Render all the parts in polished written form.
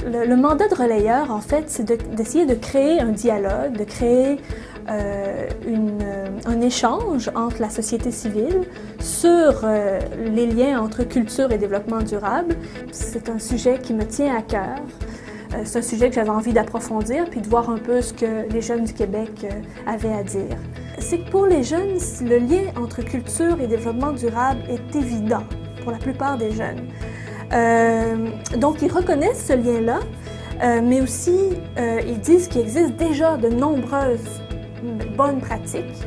Le mandat de relayeur, en fait, c'est d'essayer de créer un dialogue, de créer un échange entre la société civile sur les liens entre culture et développement durable. C'est un sujet qui me tient à cœur. C'est un sujet que j'avais envie d'approfondir puis de voir un peu ce que les jeunes du Québec avaient à dire. C'est que pour les jeunes, le lien entre culture et développement durable est évident pour la plupart des jeunes. Donc, ils reconnaissent ce lien-là, mais aussi, ils disent qu'il existe déjà de nombreuses bonnes pratiques.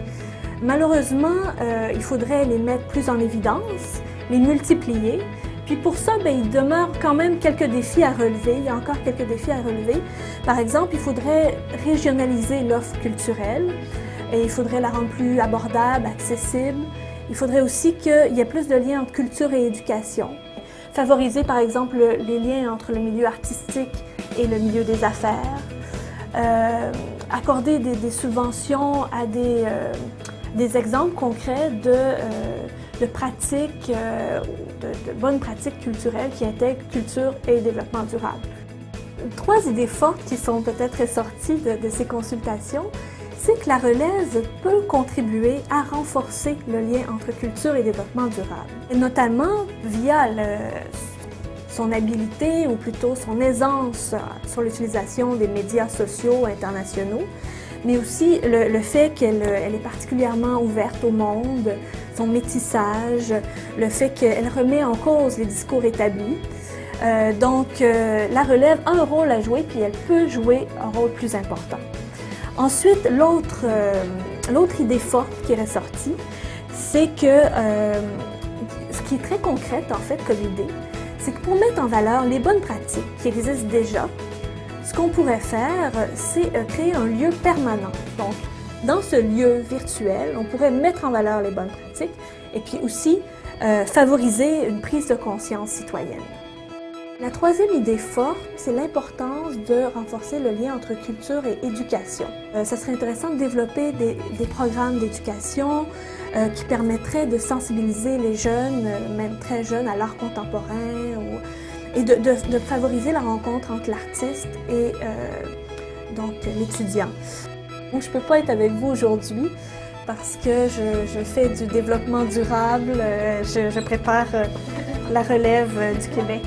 Malheureusement, il faudrait les mettre plus en évidence, les multiplier. Puis pour ça, il demeure quand même quelques défis à relever. Il y a encore quelques défis à relever. Par exemple, il faudrait régionaliser l'offre culturelle et il faudrait la rendre plus abordable, accessible. Il faudrait aussi qu'il y ait plus de liens entre culture et éducation. Favoriser, par exemple, les liens entre le milieu artistique et le milieu des affaires. Accorder des subventions à des exemples concrets de pratiques, de bonnes pratiques culturelles qui intègrent culture et développement durable. Trois idées fortes qui sont peut-être ressorties de ces consultations, c'est que la relève peut contribuer à renforcer le lien entre culture et développement durable, et notamment via son habileté, ou plutôt son aisance sur l'utilisation des médias sociaux internationaux, mais aussi le fait qu'elle est particulièrement ouverte au monde, son métissage, le fait qu'elle remet en cause les discours établis. Donc, la relève a un rôle à jouer, puis elle peut jouer un rôle plus important. Ensuite, l'autre idée forte qui est ressortie, c'est que ce qui est très concret, en fait, comme idée, c'est que pour mettre en valeur les bonnes pratiques qui existent déjà, ce qu'on pourrait faire, c'est créer un lieu permanent. Donc, dans ce lieu virtuel, on pourrait mettre en valeur les bonnes pratiques et puis aussi favoriser une prise de conscience citoyenne. La troisième idée forte, c'est l'importance de renforcer le lien entre culture et éducation. Ça serait intéressant de développer des programmes d'éducation qui permettraient de sensibiliser les jeunes, même très jeunes, à l'art contemporain et de favoriser la rencontre entre l'artiste et donc l'étudiant. Donc, je ne peux pas être avec vous aujourd'hui parce que je fais du développement durable, je prépare la relève du Québec.